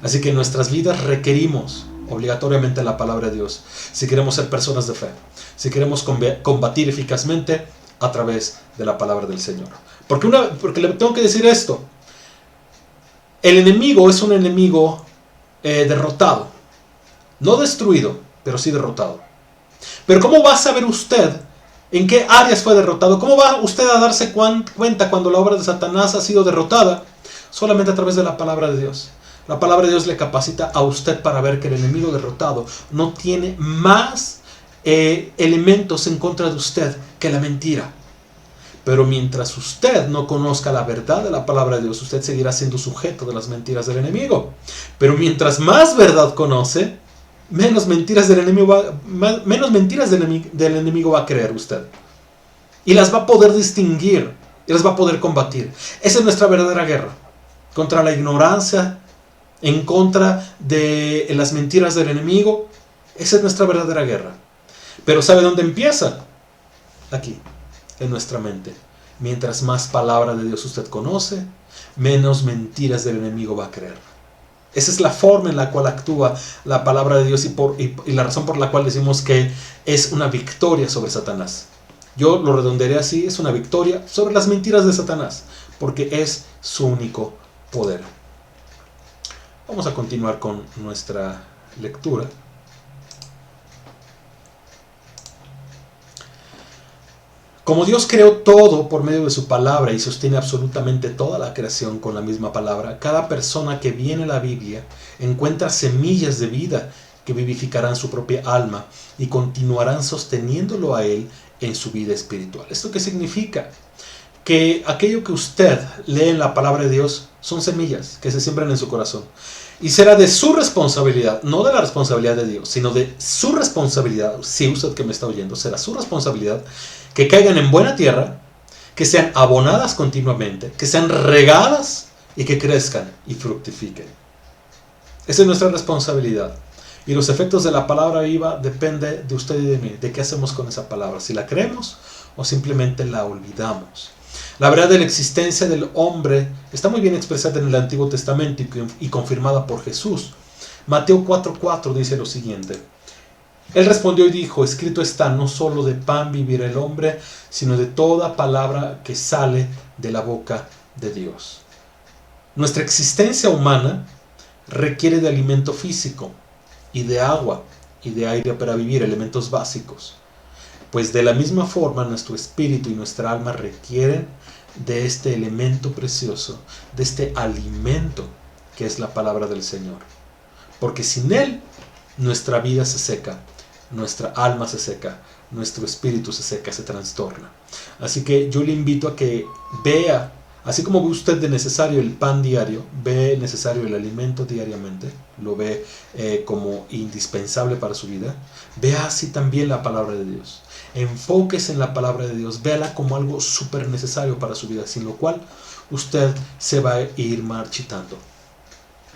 [SPEAKER 1] Así que en nuestras vidas requerimos obligatoriamente la palabra de Dios, si queremos ser personas de fe, si queremos combatir eficazmente a través de la palabra del Señor. Porque le tengo que decir esto, el enemigo es un enemigo derrotado, no destruido, pero sí derrotado. Pero ¿cómo va a saber usted en qué áreas fue derrotado? ¿Cómo va usted a darse cuenta cuando la obra de Satanás ha sido derrotada? Solamente a través de la palabra de Dios. La palabra de Dios le capacita a usted para ver que el enemigo derrotado no tiene más elementos en contra de usted que la mentira. Pero mientras usted no conozca la verdad de la palabra de Dios, usted seguirá siendo sujeto de las mentiras del enemigo. Pero mientras más verdad conoce, menos mentiras del enemigo va a creer usted. Y las va a poder distinguir, y las va a poder combatir. Esa es nuestra verdadera guerra. Contra la ignorancia, en contra de las mentiras del enemigo. Esa es nuestra verdadera guerra. Pero ¿sabe dónde empieza? Aquí, en nuestra mente. Mientras más palabra de Dios usted conoce, menos mentiras del enemigo va a creer. Esa es la forma en la cual actúa la palabra de Dios y la razón por la cual decimos que es una victoria sobre Satanás. Yo lo redondearé así, es una victoria sobre las mentiras de Satanás, porque es su único poder. Vamos a continuar con nuestra lectura. Como Dios creó todo por medio de su palabra y sostiene absolutamente toda la creación con la misma palabra, cada persona que viene a la Biblia encuentra semillas de vida que vivificarán su propia alma y continuarán sosteniéndolo a él en su vida espiritual. ¿Esto qué significa? Que aquello que usted lee en la palabra de Dios son semillas que se siembran en su corazón. Y será de su responsabilidad, no de la responsabilidad de Dios, sino de su responsabilidad, si usted que me está oyendo, será su responsabilidad que caigan en buena tierra, que sean abonadas continuamente, que sean regadas y que crezcan y fructifiquen. Esa es nuestra responsabilidad. Y los efectos de la palabra viva dependen de usted y de mí, de qué hacemos con esa palabra, si la creemos o simplemente la olvidamos. La verdad de la existencia del hombre está muy bien expresada en el Antiguo Testamento y confirmada por Jesús. Mateo 4:4 dice lo siguiente: Él respondió y dijo, escrito está, no solo de pan vivirá el hombre, sino de toda palabra que sale de la boca de Dios. Nuestra existencia humana requiere de alimento físico y de agua y de aire para vivir, elementos básicos. Pues de la misma forma nuestro espíritu y nuestra alma requieren de este elemento precioso, de este alimento que es la palabra del Señor. Porque sin él nuestra vida se seca, nuestra alma se seca, nuestro espíritu se seca, se trastorna. Así que yo le invito a que vea, así como ve usted de necesario el pan diario, ve necesario el alimento diariamente, lo ve como indispensable para su vida, vea así también la palabra de Dios. Enfóquese en la palabra de Dios, véala como algo súper necesario para su vida, sin lo cual usted se va a ir marchitando.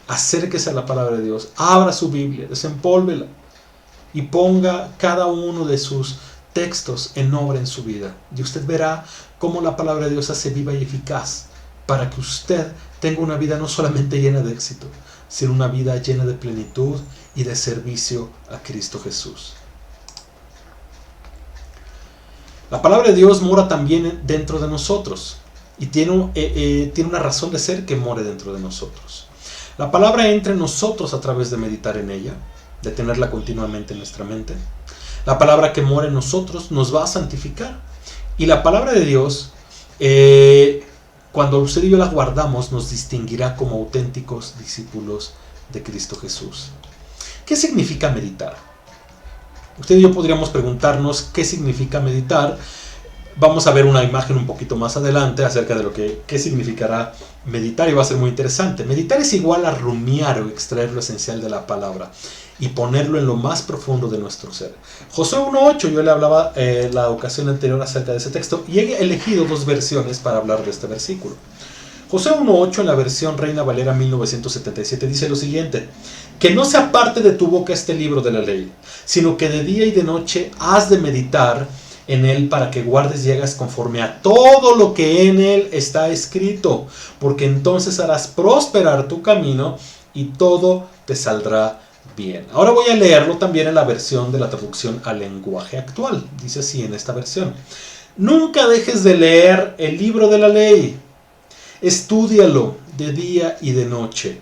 [SPEAKER 1] Acérquese a la palabra de Dios, abra su Biblia, desempólvela y ponga cada uno de sus textos en obra en su vida. Y usted verá cómo la palabra de Dios hace viva y eficaz para que usted tenga una vida no solamente llena de éxito, sino una vida llena de plenitud y de servicio a Cristo Jesús. La palabra de Dios mora también dentro de nosotros y tiene una razón de ser que more dentro de nosotros. La palabra entra en nosotros a través de meditar en ella, de tenerla continuamente en nuestra mente. La palabra que mora en nosotros nos va a santificar. Y la palabra de Dios, cuando usted y yo la guardamos, nos distinguirá como auténticos discípulos de Cristo Jesús. ¿Qué significa meditar? Usted y yo podríamos preguntarnos qué significa meditar. Vamos a ver una imagen un poquito más adelante acerca de qué significará meditar y va a ser muy interesante. Meditar es igual a rumiar o extraer lo esencial de la palabra y ponerlo en lo más profundo de nuestro ser. Josué 1:8, yo le hablaba la ocasión anterior acerca de ese texto y he elegido dos versiones para hablar de este versículo. Josué 1:8 en la versión Reina Valera 1977 dice lo siguiente: que no se aparte de tu boca este libro de la ley, sino que de día y de noche has de meditar en él para que guardes y hagas conforme a todo lo que en él está escrito, porque entonces harás prosperar tu camino y todo te saldrá bien. Ahora voy a leerlo también en la versión de la traducción al lenguaje actual. Dice así en esta versión: nunca dejes de leer el libro de la ley. Estúdialo de día y de noche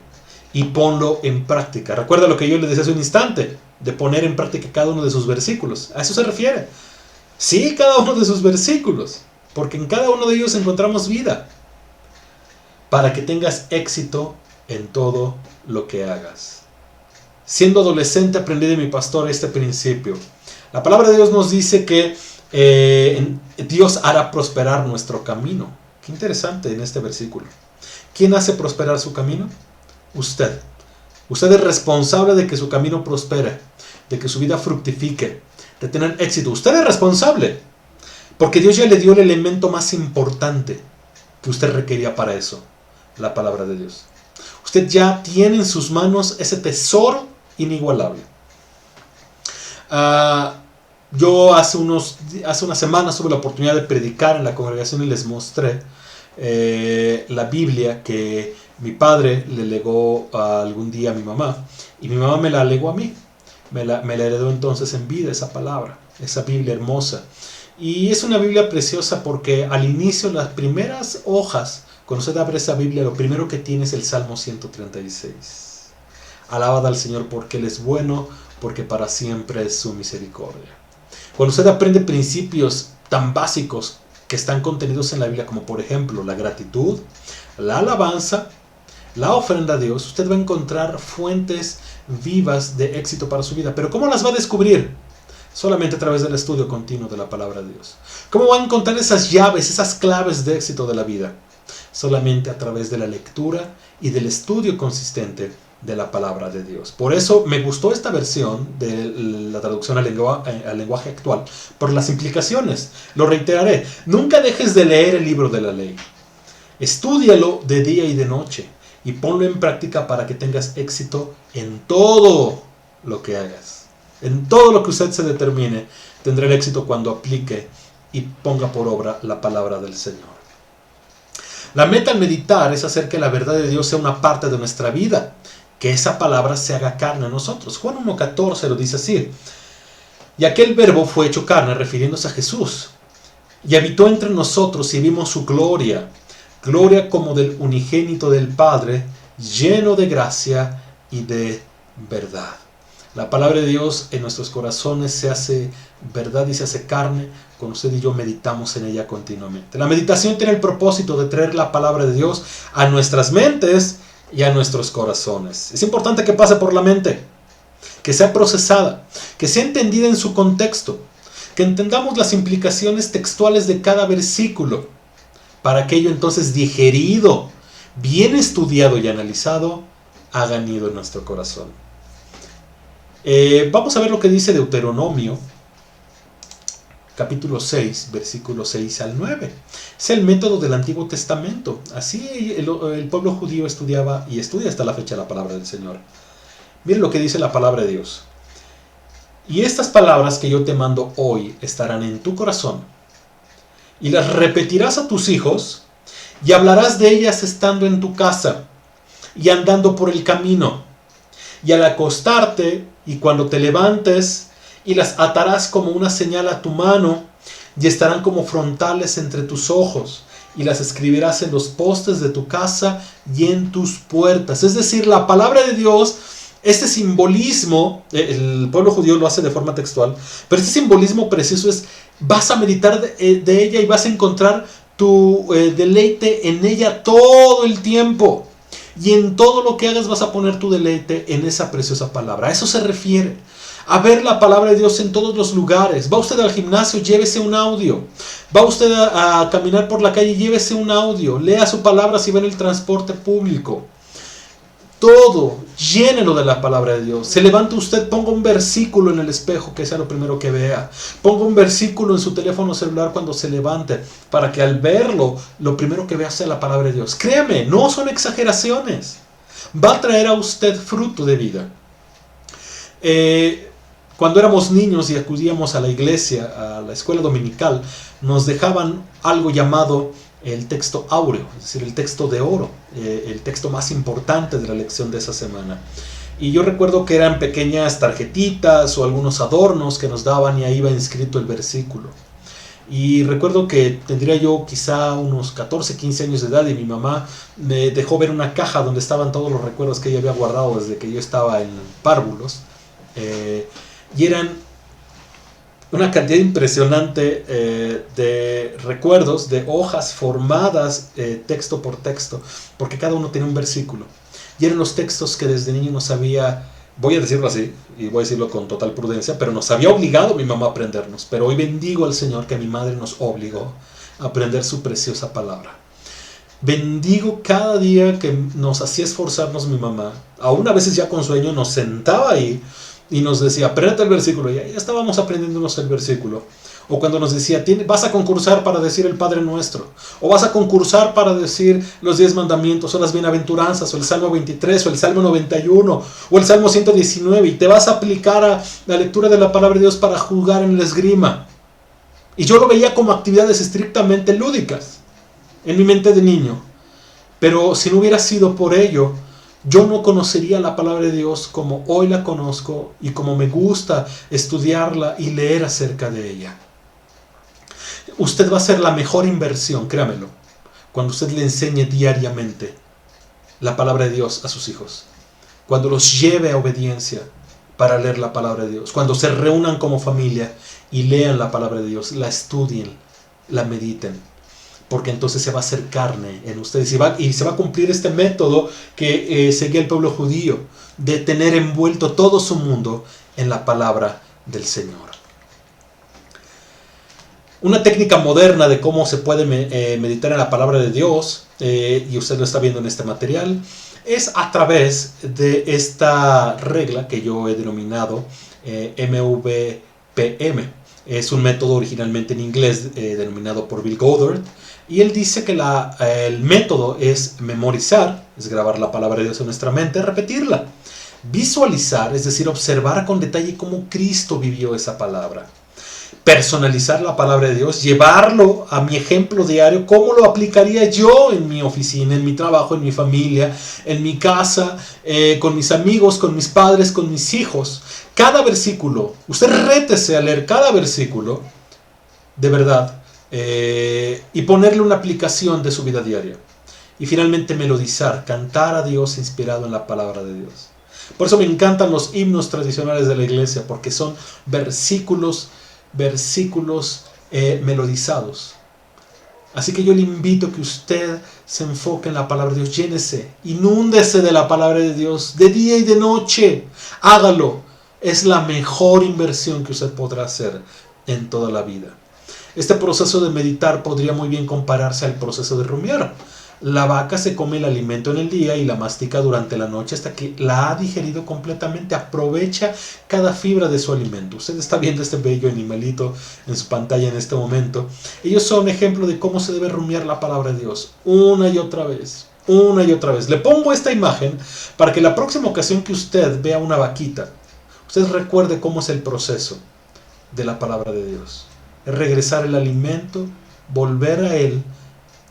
[SPEAKER 1] y ponlo en práctica. Recuerda lo que yo les decía hace un instante, de poner en práctica cada uno de sus versículos. A eso se refiere. Sí, cada uno de sus versículos, porque en cada uno de ellos encontramos vida, para que tengas éxito en todo lo que hagas. Siendo adolescente aprendí de mi pastor este principio. La palabra de Dios nos dice que Dios hará prosperar nuestro camino. Qué interesante en este versículo. ¿Quién hace prosperar su camino? Usted. Usted es responsable de que su camino prospere, de que su vida fructifique, de tener éxito. Usted es responsable, porque Dios ya le dio el elemento más importante que usted requería para eso, la palabra de Dios. Usted ya tiene en sus manos ese tesoro inigualable. Yo hace unas semanas tuve la oportunidad de predicar en la congregación y les mostré la Biblia que mi padre le legó algún día a mi mamá, y mi mamá me la legó a mí. Me la heredó entonces en vida esa palabra, esa Biblia hermosa. Y es una Biblia preciosa porque al inicio, las primeras hojas, cuando usted abre esa Biblia, lo primero que tiene es el Salmo 136. Alabad al Señor porque Él es bueno, porque para siempre es su misericordia. Cuando usted aprende principios tan básicos que están contenidos en la Biblia, como por ejemplo la gratitud, la alabanza, la ofrenda a Dios, usted va a encontrar fuentes vivas de éxito para su vida. Pero ¿cómo las va a descubrir? Solamente a través del estudio continuo de la palabra de Dios. ¿Cómo va a encontrar esas llaves, esas claves de éxito de la vida? Solamente a través de la lectura y del estudio consistente de la palabra de Dios. Por eso me gustó esta versión de la traducción al lenguaje actual, por las implicaciones. Lo reiteraré: nunca dejes de leer el libro de la ley. Estúdialo de día y de noche y ponlo en práctica para que tengas éxito en todo lo que hagas. En todo lo que usted se determine, tendrá el éxito cuando aplique y ponga por obra la palabra del Señor. La meta al meditar es hacer que la verdad de Dios sea una parte de nuestra vida, que esa palabra se haga carne en nosotros. Juan 1:14 lo dice así: y aquel verbo fue hecho carne, refiriéndose a Jesús, y habitó entre nosotros y vimos su gloria, gloria como del unigénito del Padre, lleno de gracia y de verdad. La palabra de Dios en nuestros corazones se hace verdad y se hace carne cuando usted y yo meditamos en ella continuamente. La meditación tiene el propósito de traer la palabra de Dios a nuestras mentes y a nuestros corazones. Es importante que pase por la mente, que sea procesada, que sea entendida en su contexto, que entendamos las implicaciones textuales de cada versículo, para que ello entonces digerido, bien estudiado y analizado, haga nido en nuestro corazón. Vamos a ver lo que dice Deuteronomio, capítulo 6, versículos 6 al 9. Es el método del Antiguo Testamento. Así el pueblo judío estudiaba y estudia hasta la fecha la palabra del Señor. Miren lo que dice la palabra de Dios. Y estas palabras que yo te mando hoy estarán en tu corazón, y las repetirás a tus hijos, y hablarás de ellas estando en tu casa, y andando por el camino, y al acostarte, y cuando te levantes, y las atarás como una señal a tu mano, y estarán como frontales entre tus ojos, y las escribirás en los postes de tu casa y en tus puertas. Es decir, la palabra de Dios, este simbolismo, el pueblo judío lo hace de forma textual, pero este simbolismo precioso es: vas a meditar de ella y vas a encontrar tu deleite en ella todo el tiempo. Y en todo lo que hagas vas a poner tu deleite en esa preciosa palabra. A eso se refiere, a ver la palabra de Dios en todos los lugares. Va usted al gimnasio, llévese un audio. Va usted a caminar por la calle, llévese un audio. Lea su palabra si va en el transporte público. Todo, llénelo de la palabra de Dios. Se levanta usted, ponga un versículo en el espejo, que sea lo primero que vea. Ponga un versículo en su teléfono celular cuando se levante, para que al verlo, lo primero que vea sea la palabra de Dios. Créame, no son exageraciones. Va a traer a usted fruto de vida. Cuando éramos niños y acudíamos a la iglesia, a la escuela dominical, nos dejaban algo llamado el texto áureo, es decir, el texto de oro, el texto más importante de la lección de esa semana. Y yo recuerdo que eran pequeñas tarjetitas o algunos adornos que nos daban y ahí iba inscrito el versículo. Y recuerdo que tendría yo quizá unos 14, 15 años de edad y mi mamá me dejó ver una caja donde estaban todos los recuerdos que ella había guardado desde que yo estaba en párvulos. Y eran una cantidad impresionante de recuerdos, de hojas formadas texto por texto, porque cada uno tenía un versículo. Y eran los textos que desde niño nos había, voy a decirlo así, y voy a decirlo con total prudencia, pero nos había obligado mi mamá a aprendernos. Pero hoy bendigo al Señor que mi madre nos obligó a aprender su preciosa palabra. Bendigo cada día que nos hacía esforzarnos mi mamá. Aún a veces ya con sueño nos sentaba ahí y nos decía, apréndete el versículo. Y ya estábamos aprendiéndonos el versículo. O cuando nos decía, vas a concursar para decir el Padre Nuestro. O vas a concursar para decir los 10 mandamientos, o las bienaventuranzas, o el Salmo 23, o el Salmo 91, o el Salmo 119. Y te vas a aplicar a la lectura de la palabra de Dios para jugar en la esgrima. Y yo lo veía como actividades estrictamente lúdicas en mi mente de niño. Pero si no hubiera sido por ello, yo no conocería la palabra de Dios como hoy la conozco y como me gusta estudiarla y leer acerca de ella. Usted va a hacer la mejor inversión, créamelo, cuando usted le enseñe diariamente la palabra de Dios a sus hijos. Cuando los lleve a obediencia para leer la palabra de Dios. Cuando se reúnan como familia y lean la palabra de Dios, la estudien, la mediten. Porque entonces se va a hacer carne en ustedes y se va a cumplir este método que seguía el pueblo judío, de tener envuelto todo su mundo en la palabra del Señor. Una técnica moderna de cómo se puede meditar en la palabra de Dios, y usted lo está viendo en este material, es a través de esta regla que yo he denominado MVPM. Es un método originalmente en inglés denominado por Bill Goddard. Y él dice que el método es memorizar, es grabar la palabra de Dios en nuestra mente, repetirla. Visualizar, es decir, observar con detalle cómo Cristo vivió esa palabra. Personalizar la palabra de Dios, llevarlo a mi ejemplo diario, cómo lo aplicaría yo en mi oficina, en mi trabajo, en mi familia, en mi casa, con mis amigos, con mis padres, con mis hijos. Cada versículo, usted rétese a leer cada versículo, de verdad, y ponerle una aplicación de su vida diaria. Y finalmente melodizar, cantar a Dios inspirado en la palabra de Dios. Por eso me encantan los himnos tradicionales de la iglesia, porque son versículos melodizados. Así que yo le invito a que usted se enfoque en la palabra de Dios, llénese, inúndese de la palabra de Dios, de día y de noche, hágalo. Es la mejor inversión que usted podrá hacer en toda la vida. Este proceso de meditar podría muy bien compararse al proceso de rumiar. La vaca se come el alimento en el día y la mastica durante la noche hasta que la ha digerido completamente. Aprovecha cada fibra de su alimento. Usted está viendo este bello animalito en su pantalla en este momento. Ellos son ejemplo de cómo se debe rumiar la palabra de Dios una y otra vez. Una y otra vez. Le pongo esta imagen para que la próxima ocasión que usted vea una vaquita, usted recuerde cómo es el proceso de la palabra de Dios. Es regresar el alimento, volver a él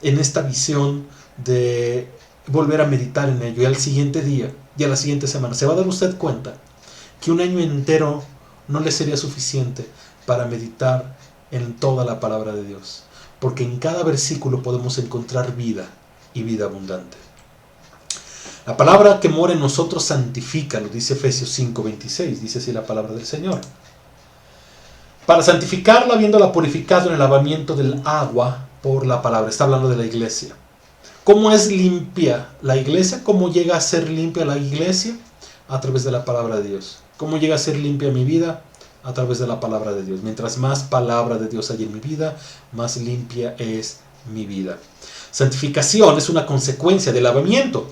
[SPEAKER 1] en esta visión de volver a meditar en ello. Y al siguiente día y a la siguiente semana se va a dar usted cuenta que un año entero no le sería suficiente para meditar en toda la palabra de Dios. Porque en cada versículo podemos encontrar vida y vida abundante. La palabra que mora en nosotros santifica, lo dice Efesios 5:26, dice así la palabra del Señor. Para santificarla, habiéndola purificado en el lavamiento del agua por la palabra. Está hablando de la iglesia. ¿Cómo es limpia la iglesia? ¿Cómo llega a ser limpia la iglesia? A través de la palabra de Dios. ¿Cómo llega a ser limpia mi vida? A través de la palabra de Dios. Mientras más palabra de Dios hay en mi vida, más limpia es mi vida. Santificación es una consecuencia del lavamiento.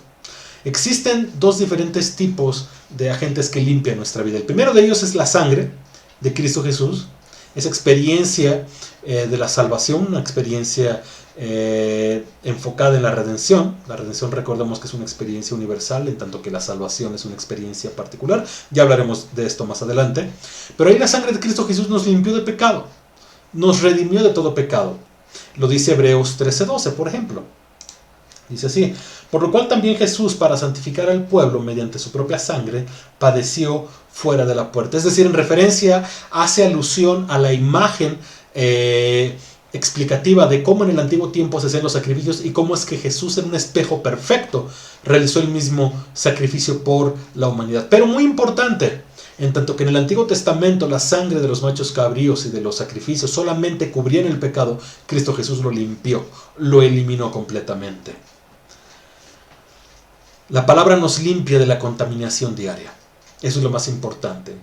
[SPEAKER 1] Existen dos diferentes tipos de agentes que limpian nuestra vida. El primero de ellos es la sangre de Cristo Jesús. Esa experiencia de la salvación, una experiencia enfocada en la redención. La redención, recordemos que es una experiencia universal, en tanto que la salvación es una experiencia particular. Ya hablaremos de esto más adelante. Pero ahí la sangre de Cristo Jesús nos limpió de pecado, nos redimió de todo pecado. Lo dice Hebreos 13:12, por ejemplo. Dice así: por lo cual también Jesús, para santificar al pueblo mediante su propia sangre, padeció fuera de la puerta. Es decir, en referencia, hace alusión a la imagen explicativa de cómo en el antiguo tiempo se hacían los sacrificios y cómo es que Jesús, en un espejo perfecto, realizó el mismo sacrificio por la humanidad. Pero muy importante, en tanto que en el Antiguo Testamento la sangre de los machos cabríos y de los sacrificios solamente cubrían el pecado, Cristo Jesús lo limpió, lo eliminó completamente. La palabra nos limpia de la contaminación diaria. Eso es lo más importante.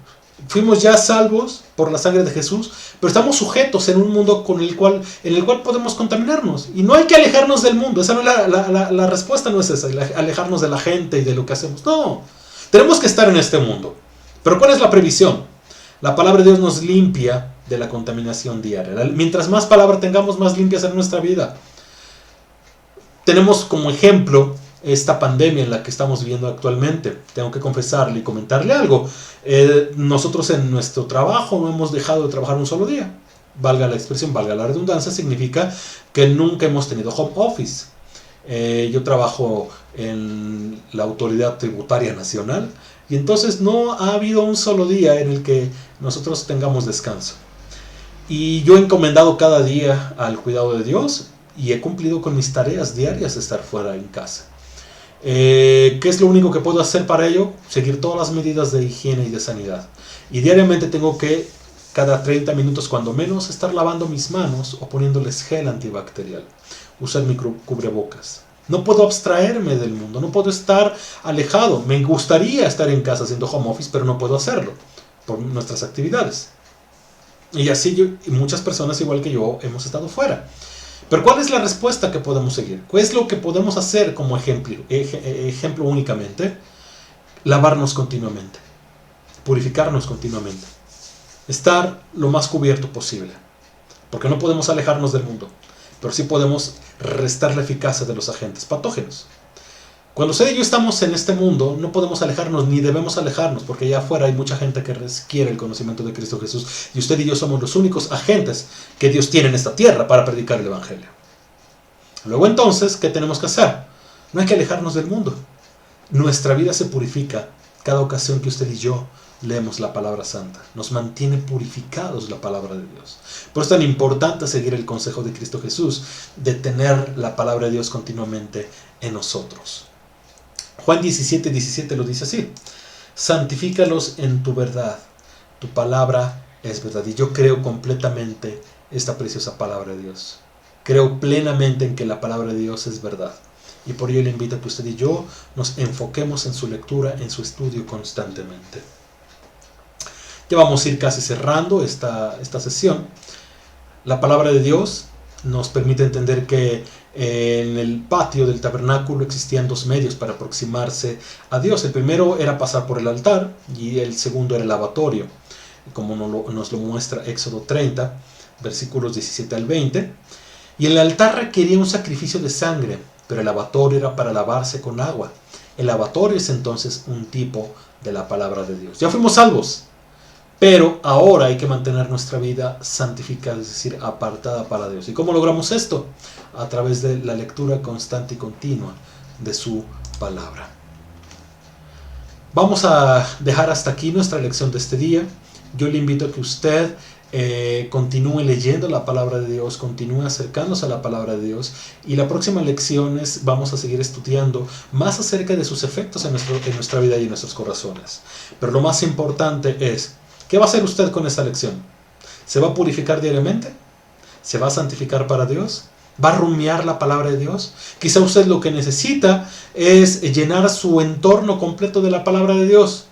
[SPEAKER 1] Fuimos ya salvos por la sangre de Jesús, pero estamos sujetos en un mundo en el cual podemos contaminarnos. Y no hay que alejarnos del mundo. Esa no es la respuesta, no es esa, alejarnos de la gente y de lo que hacemos. No, tenemos que estar en este mundo. Pero ¿cuál es la previsión? La palabra de Dios nos limpia de la contaminación diaria. Mientras más palabra tengamos, más limpia será nuestra vida. Tenemos como ejemplo esta pandemia en la que estamos viviendo actualmente. Tengo que confesarle y comentarle algo. Nosotros en nuestro trabajo no hemos dejado de trabajar un solo día. Valga la expresión, valga la redundancia, significa que nunca hemos tenido home office. Yo trabajo en la Autoridad Tributaria Nacional y entonces no ha habido un solo día en el que nosotros tengamos descanso. Y yo he encomendado cada día al cuidado de Dios y he cumplido con mis tareas diarias de estar fuera en casa. ¿Qué es lo único que puedo hacer para ello? Seguir todas las medidas de higiene y de sanidad. Y diariamente tengo que, cada 30 minutos cuando menos, estar lavando mis manos o poniéndoles gel antibacterial. Usar mi cubrebocas. No puedo abstraerme del mundo, no puedo estar alejado. Me gustaría estar en casa haciendo home office, pero no puedo hacerlo por nuestras actividades. Y así muchas personas, igual que yo, hemos estado fuera. Pero ¿cuál es la respuesta que podemos seguir? ¿Qué es lo que podemos hacer como ejemplo únicamente? Lavarnos continuamente, purificarnos continuamente, estar lo más cubierto posible, porque no podemos alejarnos del mundo, pero sí podemos restar la eficacia de los agentes patógenos. Cuando usted y yo estamos en este mundo, no podemos alejarnos ni debemos alejarnos, porque allá afuera hay mucha gente que requiere el conocimiento de Cristo Jesús, y usted y yo somos los únicos agentes que Dios tiene en esta tierra para predicar el Evangelio. Luego entonces, ¿qué tenemos que hacer? No hay que alejarnos del mundo. Nuestra vida se purifica cada ocasión que usted y yo leemos la palabra santa. Nos mantiene purificados la palabra de Dios. Por eso es tan importante seguir el consejo de Cristo Jesús de tener la palabra de Dios continuamente en nosotros. Juan 17:17 lo dice así: santifícalos en tu verdad, tu palabra es verdad. Y yo creo completamente esta preciosa palabra de Dios. Creo plenamente en que la palabra de Dios es verdad. Y por ello le invito a que usted y yo nos enfoquemos en su lectura, en su estudio constantemente. Ya vamos a ir casi cerrando esta sesión. La palabra de Dios nos permite entender que en el patio del tabernáculo existían dos medios para aproximarse a Dios. El primero era pasar por el altar y el segundo era el lavatorio, como nos lo muestra Éxodo 30, versículos 17 al 20. Y el altar requería un sacrificio de sangre, pero el lavatorio era para lavarse con agua. El lavatorio es entonces un tipo de la palabra de Dios. Ya fuimos salvos, pero ahora hay que mantener nuestra vida santificada, es decir, apartada para Dios. ¿Y cómo logramos esto? A través de la lectura constante y continua de su palabra. Vamos a dejar hasta aquí nuestra lección de este día. Yo le invito a que usted continúe leyendo la palabra de Dios, continúe acercándose a la palabra de Dios, y la próxima lección vamos a seguir estudiando más acerca de sus efectos en nuestra vida y en nuestros corazones. Pero lo más importante es, ¿qué va a hacer usted con esta lección? ¿Se va a purificar diariamente? ¿Se va a santificar para Dios? ¿Va a rumiar la palabra de Dios? Quizá usted lo que necesita es llenar su entorno completo de la palabra de Dios.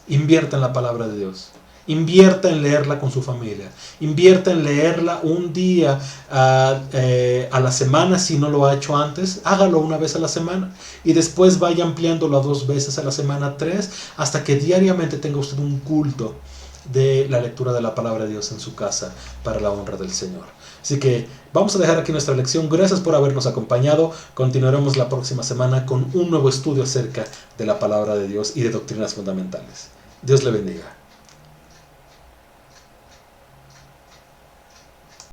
[SPEAKER 1] Invierta en la palabra de Dios. Invierta en leerla con su familia. Invierta en leerla un día a la semana si no lo ha hecho antes. Hágalo una vez a la semana y después vaya ampliándolo a 2 veces a la semana, 3, hasta que diariamente tenga usted un culto de la lectura de la palabra de Dios en su casa para la honra del Señor. Así que vamos a dejar aquí nuestra lección. Gracias por habernos acompañado. Continuaremos la próxima semana con un nuevo estudio acerca de la palabra de Dios y de doctrinas fundamentales. Dios le bendiga.